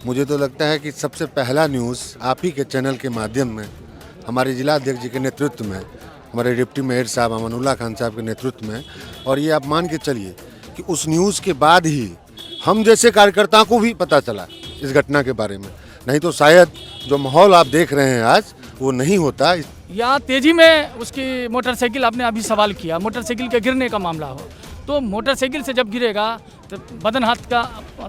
मुझे तो लगता है कि सबसे पहला न्यूज़ आप ही के चैनल के माध्यम में हमारे जिला अध्यक्ष जी के नेतृत्व में, हमारे डिप्टी मेयर साहब अमानुल्लाह खान साहब के नेतृत्व में, और ये आप मान के चलिए कि उस न्यूज़ के बाद ही हम जैसे कार्यकर्ताओं को भी पता चला इस घटना के बारे में, नहीं तो शायद जो माहौल आप देख रहे हैं आज वो नहीं होता। या तेजी में उसकी मोटरसाइकिल, आपने अभी सवाल किया मोटरसाइकिल के गिरने का मामला हो, तो मोटरसाइकिल से जब गिरेगा तो बदन हाथ का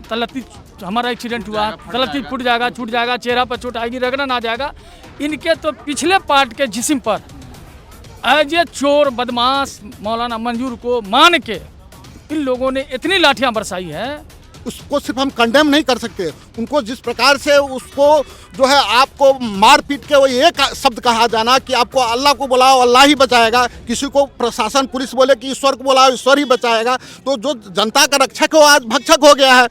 तलती, हमारा एक्सीडेंट हुआ, तलती फूट जाएगा, छूट जाएगा, चेहरा पर चोट आएगी, रगड़न आ जाएगा। इनके तो पिछले पार्ट के जिस्म पर एज ए चोर बदमाश मौलाना मंजूर को मान के इन लोगों ने इतनी लाठियां बरसाई है। उसको सिर्फ हम कंडेम नहीं कर सकते, उनको जिस प्रकार से उसको जो है आपको मार पीट के वो एक शब्द कहा जाना कि आपको अल्लाह को बुलाओ अल्लाह ही बचाएगा, किसी को प्रशासन पुलिस बोले कि ईश्वर को बुलाओ ईश्वर ही बचाएगा, तो जो जनता का रक्षक हो आज भक्षक हो गया है।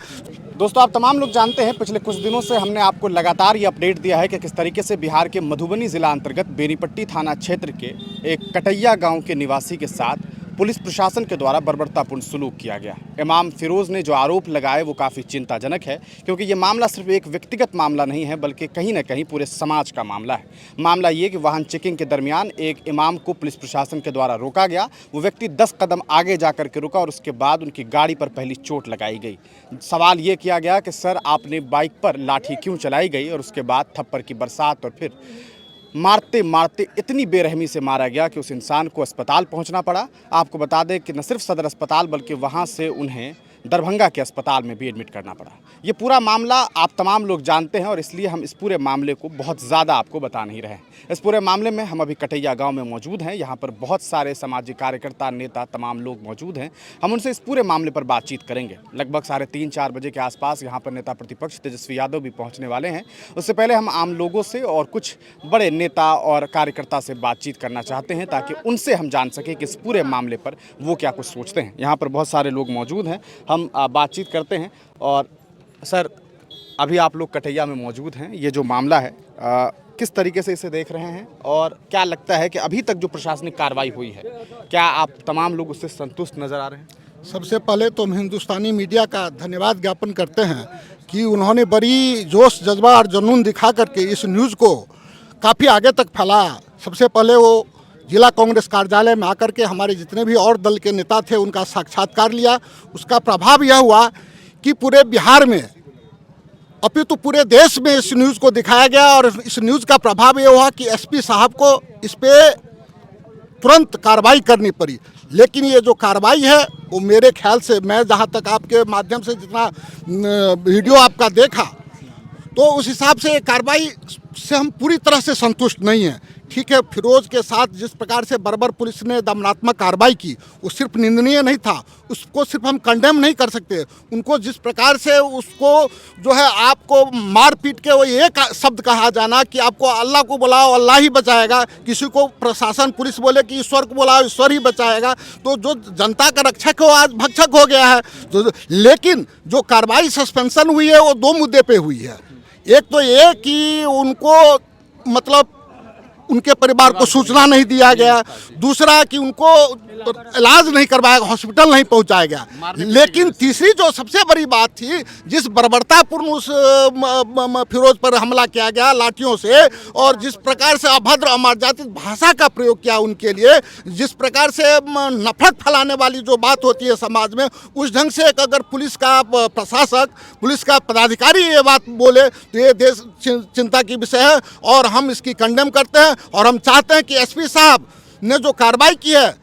दोस्तों, आप तमाम लोग जानते हैं पिछले कुछ दिनों से हमने आपको लगातार ये अपडेट दिया है कि किस तरीके से बिहार के मधुबनी ज़िला अंतर्गत बेनीपट्टी थाना क्षेत्र के एक कटैया गांव के निवासी के साथ पुलिस प्रशासन के द्वारा बर्बरतापूर्ण सलूक किया गया। इमाम फिरोज़ ने जो आरोप लगाए वो काफ़ी चिंताजनक है, क्योंकि ये मामला सिर्फ एक व्यक्तिगत मामला नहीं है बल्कि कहीं ना कहीं पूरे समाज का मामला है। मामला ये कि वाहन चेकिंग के दरमियान एक इमाम को पुलिस प्रशासन के द्वारा रोका गया। वो व्यक्ति 10 कदम आगे जा कर के रुका और उसके बाद उनकी गाड़ी पर पहली चोट लगाई गई। सवाल ये किया गया कि सर आपने बाइक पर लाठी क्यों चलाई गई, और उसके बाद थप्पड़ की बरसात और फिर मारते मारते इतनी बेरहमी से मारा गया कि उस इंसान को अस्पताल पहुंचना पड़ा। आपको बता दें कि न सिर्फ सदर अस्पताल बल्कि वहां से उन्हें दरभंगा के अस्पताल में भी एडमिट करना पड़ा। ये पूरा मामला आप तमाम लोग जानते हैं और इसलिए हम इस पूरे मामले को बहुत ज़्यादा आपको बता नहीं रहे हैं। इस पूरे मामले में हम अभी कटैया गांव में मौजूद हैं। यहाँ पर बहुत सारे सामाजिक कार्यकर्ता, नेता, तमाम लोग मौजूद हैं। हम उनसे इस पूरे मामले पर बातचीत करेंगे। लगभग 3:30-4 बजे के आसपास यहाँ पर नेता प्रतिपक्ष तेजस्वी यादव भी पहुँचने वाले हैं। उससे पहले हम आम लोगों से और कुछ बड़े नेता और कार्यकर्ता से बातचीत करना चाहते हैं ताकि उनसे हम जान सकें कि इस पूरे मामले पर वो क्या कुछ सोचते हैं। यहाँ पर बहुत सारे लोग मौजूद हैं, हम बातचीत करते हैं। और सर, अभी आप लोग कटैया में मौजूद हैं, ये जो मामला है किस तरीके से इसे देख रहे हैं और क्या लगता है कि अभी तक जो प्रशासनिक कार्रवाई हुई है, क्या आप तमाम लोग उससे संतुष्ट नज़र आ रहे हैं? सबसे पहले तो हम हिंदुस्तानी मीडिया का धन्यवाद ज्ञापन करते हैं कि उन्होंने बड़ी जोश जज्बा और जुनून दिखा करके इस न्यूज़ को काफ़ी आगे तक फैलाया। सबसे पहले वो जिला कांग्रेस कार्यालय में आकर के हमारे जितने भी और दल के नेता थे उनका साक्षात्कार लिया। उसका प्रभाव यह हुआ कि पूरे बिहार में अपितु पूरे देश में इस न्यूज़ को दिखाया गया और इस न्यूज़ का प्रभाव यह हुआ कि एसपी साहब को इस पे तुरंत कार्रवाई करनी पड़ी। लेकिन ये जो कार्रवाई है वो मेरे ख्याल से, मैं जहाँ तक आपके माध्यम से जितना वीडियो आपका देखा, तो उस हिसाब से कार्रवाई से हम पूरी तरह से संतुष्ट नहीं हैं। ठीक है, फिरोज के साथ जिस प्रकार से बर्बर पुलिस ने दमनात्मक कार्रवाई की वो सिर्फ निंदनीय नहीं था, उसको सिर्फ हम कंडेम नहीं कर सकते। उनको जिस प्रकार से उसको जो है आपको मार पीट के वो एक शब्द कहा जाना कि आपको अल्लाह को बुलाओ अल्लाह ही बचाएगा, किसी को प्रशासन पुलिस बोले कि ईश्वर को बुलाओ ईश्वर ही बचाएगा, तो जो जनता का रक्षक हो आज भक्षक हो गया है। लेकिन जो कार्रवाई सस्पेंशन हुई है वो 2 मुद्दे पे हुई है। एक तो ये कि उनको मतलब उनके परिवार को सूचना नहीं दिया गया, दूसरा कि उनको इलाज नहीं करवाया, हॉस्पिटल नहीं पहुंचाया गया। लेकिन तीसरी जो सबसे बड़ी बात थी, जिस बर्बरतापूर्ण उस फिरोज पर हमला किया गया लाठियों से और जिस प्रकार से अभद्र अमर्यादित भाषा का प्रयोग किया उनके लिए, जिस प्रकार से नफरत फैलाने वाली जो बात होती है समाज में, उस ढंग से अगर पुलिस का प्रशासक, पुलिस का पदाधिकारी ये बात बोले तो ये देश चिंता की विषय है और हम इसकी कंडेम करते हैं। और हम चाहते हैं कि एसपी साहब ने जो कार्रवाई की है,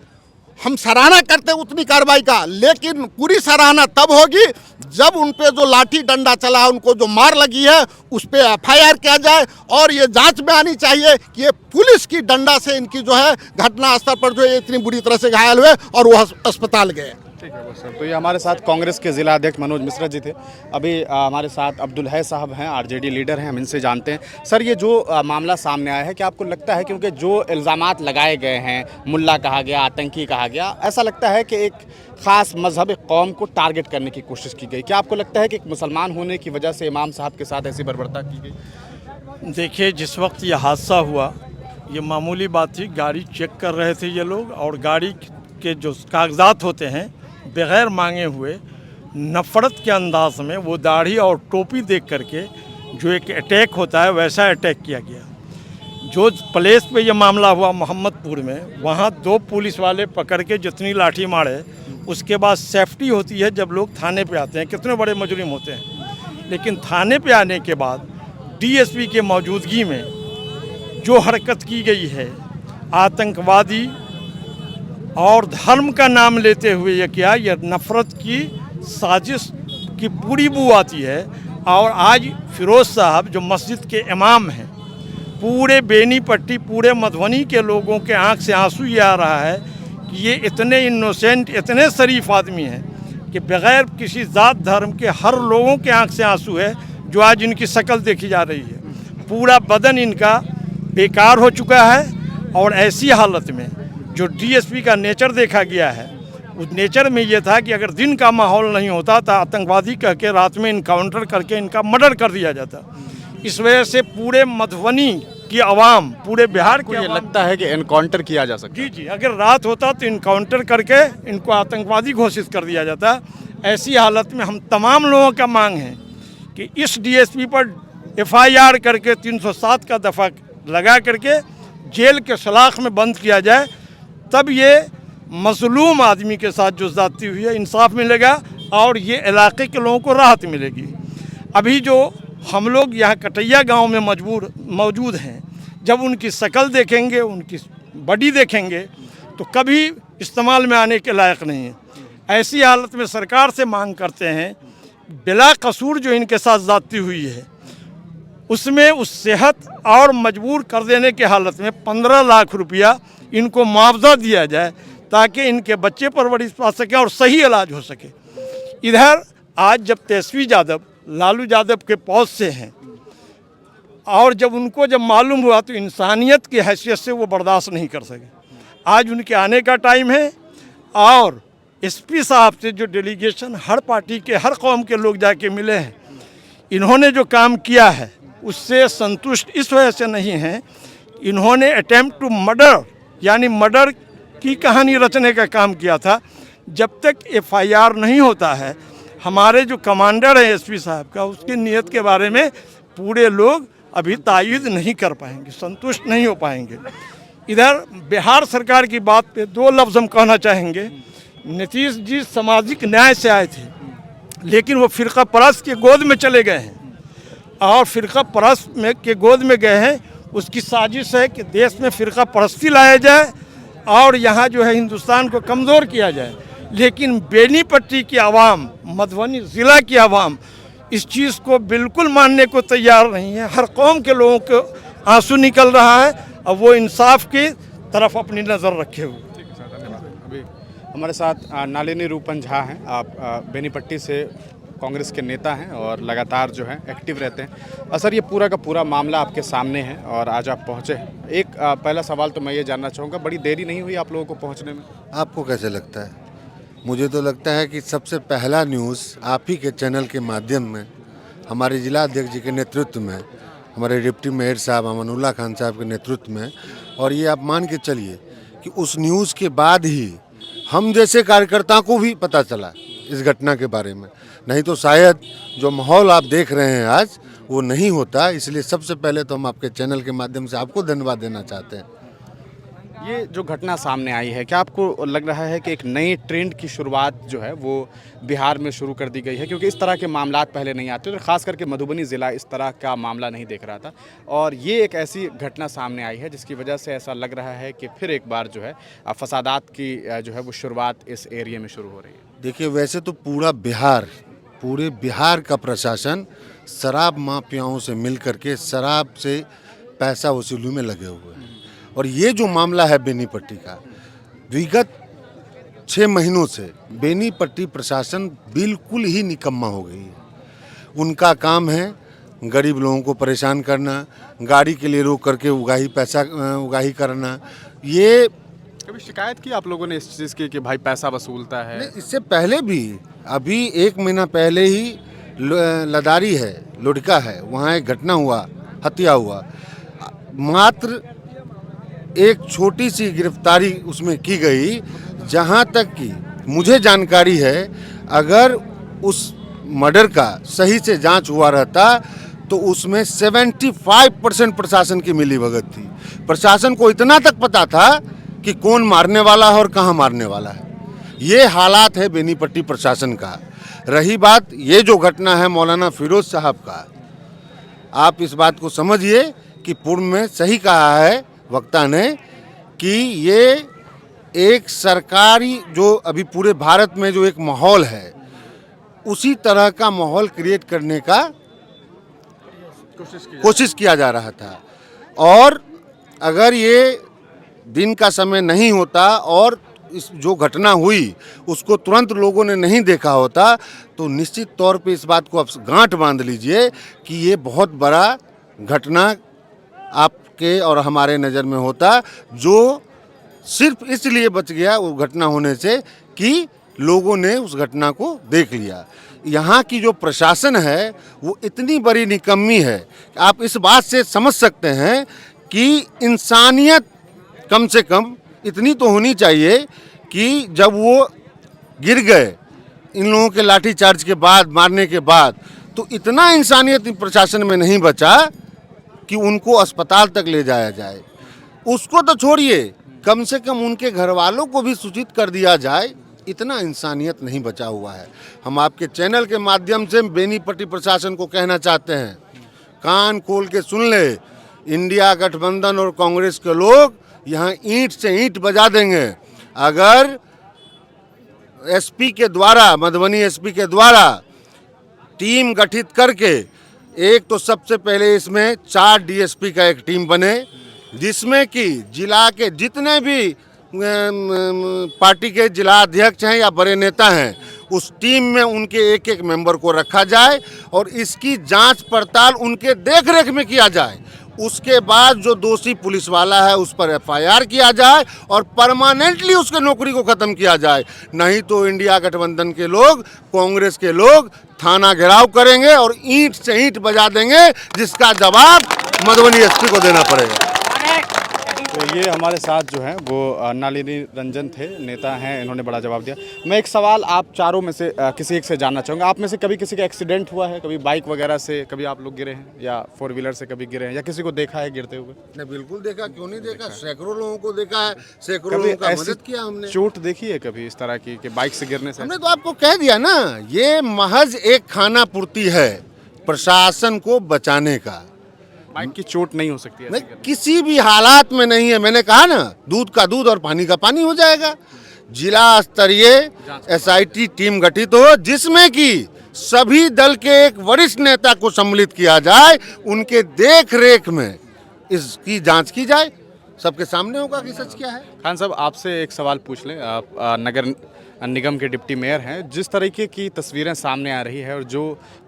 हम सराहना करते हैं उतनी कार्रवाई का, लेकिन पूरी सराहना तब होगी जब उन पे जो लाठी डंडा चला, उनको जो मार लगी है, उस पे एफआईआर किया जाए और ये जांच में आनी चाहिए कि ये पुलिस की डंडा से इनकी जो है घटना स्थल पर जो है इतनी बुरी तरह से घायल हुए और वो अस्पताल गए। ठीक है सर। तो ये हमारे साथ कांग्रेस के जिला अध्यक्ष मनोज मिश्रा जी थे। अभी हमारे साथ अब्दुल है साहब हैं, आरजेडी लीडर हैं, हम इनसे जानते हैं। सर, ये जो मामला सामने आया है, क्या आपको लगता है क्योंकि जो इल्ज़ामात लगाए गए हैं, मुल्ला कहा गया, आतंकी कहा गया, ऐसा लगता है कि एक ख़ास मजहब, एक कौम को टारगेट करने की कोशिश की गई? क्या आपको लगता है कि एक मुसलमान होने की वजह से इमाम साहब के साथ ऐसी बर्बरता की गई? देखिए, जिस वक्त ये हादसा हुआ, ये मामूली बात थी। गाड़ी चेक कर रहे थे ये लोग और गाड़ी के जो कागजात होते हैं बग़ैर मांगे हुए नफ़रत के अंदाज में वो दाढ़ी और टोपी देख करके जो एक अटैक होता है वैसा अटैक किया गया। जो प्लेस पे ये मामला हुआ मोहम्मदपुर में, वहाँ 2 पुलिस वाले पकड़ के जितनी लाठी मारे, उसके बाद सेफ्टी होती है जब लोग थाने पे आते हैं, कितने बड़े मुजरिम होते हैं। लेकिन थाने पे आने के बाद डीएसपी के मौजूदगी में जो हरकत की गई है, आतंकवादी और धर्म का नाम लेते हुए ये किया, यह नफ़रत की साजिश की पूरी बू आती है। और आज फिरोज़ साहब जो मस्जिद के इमाम हैं, पूरे बेनीपट्टी, पूरे मधुबनी के लोगों के आंख से आंसू ये आ रहा है कि ये इतने इनोसेंट, इतने शरीफ आदमी हैं कि बग़ैर किसी ज़ात धर्म के हर लोगों के आंख से आंसू है। जो आज इनकी शक्ल देखी जा रही है, पूरा बदन इनका बेकार हो चुका है। और ऐसी हालत में जो डीएसपी का नेचर देखा गया है, उस नेचर में ये था कि अगर दिन का माहौल नहीं होता तो आतंकवादी कह के रात में इनकाउंटर करके इनका मर्डर कर दिया जाता। इस वजह से पूरे मधुबनी की आवाम, पूरे बिहार को ये लगता है कि एनकाउंटर किया जा सकता है। जी, अगर रात होता तो इनकाउंटर करके इनको आतंकवादी घोषित कर दिया जाता। ऐसी हालत में हम तमाम लोगों का मांग है कि इस डीएसपी पर एफआईआर करके 307 का दफ़ा लगा करके जेल के सलाख में बंद किया जाए, तब ये मजलूम आदमी के साथ जो ज़्यादती हुई है इंसाफ मिलेगा और ये इलाके के लोगों को राहत मिलेगी। अभी जो हम लोग यहाँ कटैया गांव में मौजूद हैं, जब उनकी शक्ल देखेंगे, उनकी बॉडी देखेंगे तो कभी इस्तेमाल में आने के लायक नहीं है। ऐसी हालत में सरकार से मांग करते हैं, बिला कसूर जो इनके साथ ज़्यादती हुई है उसमें उस सेहत और मजबूर कर देने की हालत में 15 लाख रुपया इनको मुआवजा दिया जाए, ताकि इनके बच्चे परवरिश पा सकें और सही इलाज हो सके। इधर आज जब तेजस्वी यादव लालू यादव के पौध से हैं और जब मालूम हुआ तो इंसानियत की हैसियत से वो बर्दाश्त नहीं कर सके। आज उनके आने का टाइम है और एसपी साहब से जो डेलीगेशन हर पार्टी के, हर कौम के लोग जाके मिले हैं, इन्होंने जो काम किया है उससे संतुष्ट इस वजह से नहीं हैं, इन्होंने अटेम्प्ट टू मर्डर यानी मर्डर की कहानी रचने का काम किया था। जब तक एफआईआर नहीं होता है, हमारे जो कमांडर हैं एसपी साहब का, उसकी नीयत के बारे में पूरे लोग अभी तायद नहीं कर पाएंगे, संतुष्ट नहीं हो पाएंगे। इधर बिहार सरकार की बात पे 2 लफ्ज़ हम कहना चाहेंगे। नीतीश जी सामाजिक न्याय से आए थे, लेकिन वो फ़िरका परस्त के गोद में चले गए हैं और फ़िरका परस्त में के गोद में गए हैं। उसकी साजिश है कि देश में फ़िरका परस्ती लाया जाए और यहाँ जो है हिंदुस्तान को कमज़ोर किया जाए। लेकिन बेनीपट्टी की आवाम, मधुबनी ज़िला की आवाम इस चीज़ को बिल्कुल मानने को तैयार नहीं है। हर कौम के लोगों को आंसू निकल रहा है और वो इंसाफ की तरफ अपनी नज़र रखे हुए। अभी हमारे साथ नलिनी रूपन झा हैं। आप बेनीपट्टी से कांग्रेस के नेता हैं और लगातार जो है एक्टिव रहते हैं। सर, ये पूरा का पूरा मामला आपके सामने है और आज आप पहुंचे हैं। एक पहला सवाल तो मैं ये जानना चाहूँगा, बड़ी देरी नहीं हुई आप लोगों को पहुंचने में? आपको कैसे लगता है? मुझे तो लगता है कि सबसे पहला न्यूज़ आप ही के चैनल के माध्यम में, हमारे जिला अध्यक्ष जी के नेतृत्व में, हमारे डिप्टी मेयर साहब अमानुल्लाह खान साहब के नेतृत्व में, और ये आप मान के चलिए कि उस न्यूज़ के बाद ही हम जैसे कार्यकर्ताओं को भी पता चला इस घटना के बारे में। नहीं तो शायद जो माहौल आप देख रहे हैं आज वो नहीं होता। इसलिए सबसे पहले तो हम आपके चैनल के माध्यम से आपको धन्यवाद देना चाहते हैं। ये जो घटना सामने आई है, क्या आपको लग रहा है कि एक नई ट्रेंड की शुरुआत जो है वो बिहार में शुरू कर दी गई है? क्योंकि इस तरह के मामला पहले नहीं आते और ख़ास करके मधुबनी ज़िला इस तरह का मामला नहीं देख रहा था, और ये एक ऐसी घटना सामने आई है जिसकी वजह से ऐसा लग रहा है कि फिर एक बार जो है फसादात की जो है वो शुरुआत इस एरिया में शुरू हो रही है। देखिए, वैसे तो पूरे बिहार का प्रशासन शराब माफियाओं से मिल करके शराब से पैसा वसूली में लगे हुए हैं। और ये जो मामला है बेनीपट्टी का, विगत 6 महीनों से बेनीपट्टी प्रशासन बिल्कुल ही निकम्मा हो गई है। उनका काम है गरीब लोगों को परेशान करना, गाड़ी के लिए रोक करके उगाही करना। ये कभी शिकायत की आप लोगों ने इस चीज़ की कि भाई पैसा वसूलता है? इससे पहले भी, अभी 1 महीना पहले ही लदारी है, लुढ़का है, वहाँ एक घटना हुआ, हत्या हुआ। मात्र एक छोटी सी गिरफ्तारी उसमें की गई। जहाँ तक कि मुझे जानकारी है, अगर उस मर्डर का सही से जांच हुआ रहता तो उसमें 75% प्रशासन की मिलीभगत थी। प्रशासन को इतना तक पता था कि कौन मारने वाला है और कहाँ मारने वाला है। ये हालात है बेनीपट्टी प्रशासन का। रही बात ये जो घटना है मौलाना फिरोज साहब का, आप इस बात को समझिए कि पूर्व में सही कहा है वक्ता ने कि ये एक सरकारी जो अभी पूरे भारत में जो एक माहौल है उसी तरह का माहौल क्रिएट करने का कोशिश किया जा रहा था। और अगर ये दिन का समय नहीं होता और इस जो घटना हुई उसको तुरंत लोगों ने नहीं देखा होता तो निश्चित तौर पे इस बात को आप गांठ बांध लीजिए कि ये बहुत बड़ा घटना आपके और हमारे नज़र में होता, जो सिर्फ इसलिए बच गया वो घटना होने से कि लोगों ने उस घटना को देख लिया। यहाँ की जो प्रशासन है वो इतनी बड़ी निकम्मी है, आप इस बात से समझ सकते हैं कि इंसानियत कम से कम इतनी तो होनी चाहिए कि जब वो गिर गए इन लोगों के लाठी चार्ज के बाद, मारने के बाद, तो इतना इंसानियत प्रशासन में नहीं बचा कि उनको अस्पताल तक ले जाया जाए। उसको तो छोड़िए, कम से कम उनके घर वालों को भी सूचित कर दिया जाए, इतना इंसानियत नहीं बचा हुआ है। हम आपके चैनल के माध्यम से बेनीपट्टी प्रशासन को कहना चाहते हैं, कान खोल के सुन ले, इंडिया गठबंधन और कांग्रेस के लोग यहाँ ईंट से ईंट बजा देंगे अगर एसपी के द्वारा, मधुबनी एसपी के द्वारा टीम गठित करके, एक तो सबसे पहले इसमें 4 डीएसपी का एक टीम बने जिसमें कि जिला के जितने भी पार्टी के जिला अध्यक्ष हैं या बड़े नेता हैं उस टीम में उनके एक एक मेंबर को रखा जाए और इसकी जांच पड़ताल उनके देखरेख में किया जाए। उसके बाद जो दोषी पुलिस वाला है उस पर एफआईआर किया जाए और परमानेंटली उसके नौकरी को ख़त्म किया जाए। नहीं तो इंडिया गठबंधन के लोग, कांग्रेस के लोग थाना घेराव करेंगे और ईंट से ईंट बजा देंगे, जिसका जवाब मधुबनी एसपी को देना पड़ेगा। तो ये हमारे साथ जो हैं वो नलिनी रंजन थे, नेता हैं, इन्होंने बड़ा जवाब दिया। मैं एक सवाल आप चारों में से किसी एक से जानना चाहूँगा, आप में से कभी किसी का एक्सीडेंट हुआ है, कभी बाइक वगैरह से कभी आप लोग गिरे हैं या 4 व्हीलर से कभी गिरे हैं या किसी को देखा है गिरते हुए? नहीं, बिल्कुल देखा, क्यों नहीं देखा, सैकड़ों लोगों को देखा है, सैकड़ों लोगों का मदद किया हमने। चोट देखी है कभी इस तरह की कि बाइक से गिरने से? हमने तो आपको कह दिया ना, ये महज एक खाना पूर्ति है प्रशासन को बचाने का। बाइक की चोट नहीं हो सकती नहीं, किसी भी हालात में नहीं है। मैंने कहा ना, दूध का दूध और पानी का पानी हो जाएगा। जिला स्तरीय एसआईटी टीम गठित हो जिसमें कि सभी दल के एक वरिष्ठ नेता को सम्मिलित किया जाए, उनके देख रेख में इसकी जांच की जाए, सबके सामने होगा कि सच क्या है। खान साहब, आपसे एक सवाल पूछ लें, आप नगर निगम के डिप्टी मेयर हैं, जिस तरीके की तस्वीरें सामने आ रही है और जो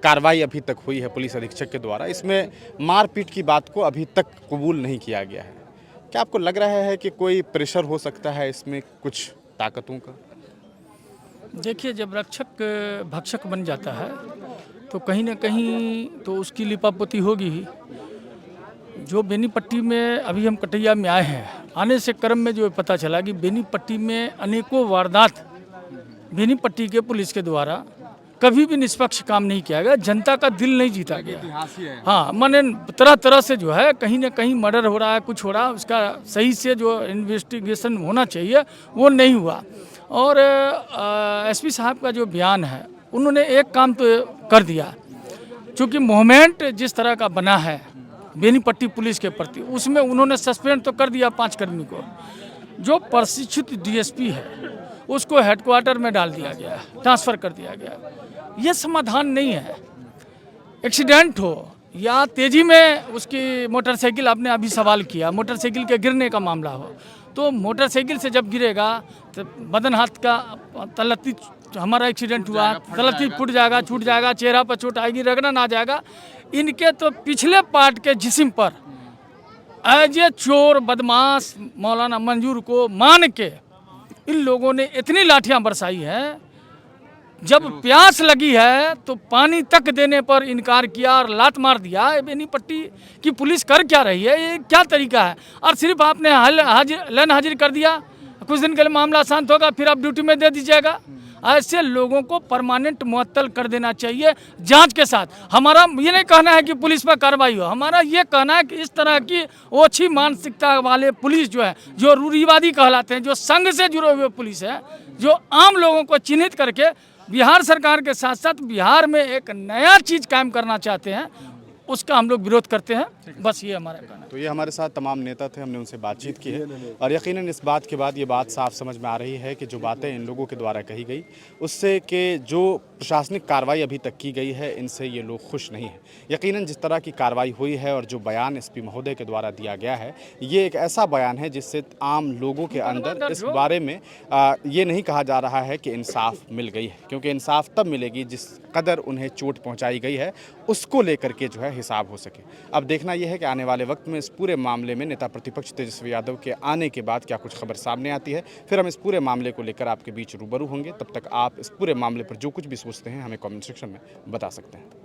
कार्रवाई अभी तक हुई है पुलिस अधीक्षक के द्वारा, इसमें मारपीट की बात को अभी तक कबूल नहीं किया गया है। क्या आपको लग रहा है कि कोई प्रेशर हो सकता है इसमें कुछ ताकतों का? देखिए, जब रक्षक भक्षक बन जाता है तो कहीं ना कहीं तो उसकी लिपापोती होगी ही। जो बेनीपट्टी में अभी हम कटैया में आए हैं, आने से क्रम में जो पता चला कि बेनीपट्टी में अनेकों वारदात बेनीपट्टी के पुलिस के द्वारा कभी भी निष्पक्ष काम नहीं किया गया, जनता का दिल नहीं जीता गया। हाँ, माने तरह तरह से जो है कहीं ना कहीं मर्डर हो रहा है, कुछ हो रहा है, उसका सही से जो इन्वेस्टिगेशन होना चाहिए वो नहीं हुआ। और एसपी साहब का जो बयान है, उन्होंने एक काम तो कर दिया, चूँकि मूवमेंट जिस तरह का बना है बेनीपट्टी पुलिस के प्रति, उसमें उन्होंने सस्पेंड तो कर दिया 5 कर्मी को। जो प्रशिक्षित डीएसपी है उसको हेडक्वार्टर में डाल दिया गया, ट्रांसफ़र कर दिया गया। ये समाधान नहीं है। एक्सीडेंट हो या तेज़ी में उसकी मोटरसाइकिल, आपने अभी सवाल किया, मोटरसाइकिल के गिरने का मामला हो, तो मोटरसाइकिल से जब गिरेगा तो बदन हाथ का तलती, हमारा एक्सीडेंट हुआ, तलती फूट जाएगा, छूट जाएगा, चेहरा पर चोट आएगी, रगड़न आ जाएगा। इनके तो पिछले पार्ट के जिस्म पर एज ए चोर बदमाश मौलाना मंजूर को मान के इन लोगों ने इतनी लाठियां बरसाई हैं, जब प्यास लगी है तो पानी तक देने पर इनकार किया और लात मार दिया। बेनीपट्टी की पुलिस कर क्या रही है, ये क्या तरीका है? और सिर्फ आपने लाइन हाजिर कर दिया, कुछ दिन के लिए मामला शांत होगा, फिर आप ड्यूटी में दे दीजिएगा। ऐसे लोगों को परमानेंट मुअत्तल कर देना चाहिए जांच के साथ। हमारा ये नहीं कहना है कि पुलिस पर कार्रवाई हो, हमारा ये कहना है कि इस तरह की ओछी मानसिकता वाले पुलिस जो है, जो रूढ़िवादी कहलाते हैं, जो संघ से जुड़े हुए पुलिस है, जो आम लोगों को चिन्हित करके बिहार सरकार के साथ साथ बिहार में एक नया चीज़ कायम करना चाहते हैं, उसका हम लोग विरोध करते हैं। बस ये हमारा कहना है। तो ये हमारे साथ तमाम नेता थे, हमने उनसे बातचीत की है और यकीनन इस बात के बाद ये बात साफ समझ में आ रही है कि जो बातें इन लोगों के द्वारा कही गई उससे कि जो प्रशासनिक कार्रवाई अभी तक की गई है इनसे ये लोग खुश नहीं हैं। यकीनन जिस तरह की कार्रवाई हुई है और जो बयान एसपी महोदय के द्वारा दिया गया है, ये एक ऐसा बयान है जिससे आम लोगों के अंदर इस बारे में ये नहीं कहा जा रहा है कि इंसाफ मिल गई है, क्योंकि इंसाफ तब मिलेगी जिस कदर उन्हें चोट पहुँचाई गई है उसको लेकर के जो है हिसाब हो सके। अब देखना यह है कि आने वाले वक्त में इस पूरे मामले में नेता प्रतिपक्ष तेजस्वी यादव के आने के बाद क्या कुछ खबर सामने आती है, फिर हम इस पूरे मामले को लेकर आपके बीच रूबरू होंगे। तब तक आप इस पूरे मामले पर जो कुछ भी सोचते हैं हमें कमेंट सेक्शन में बता सकते हैं।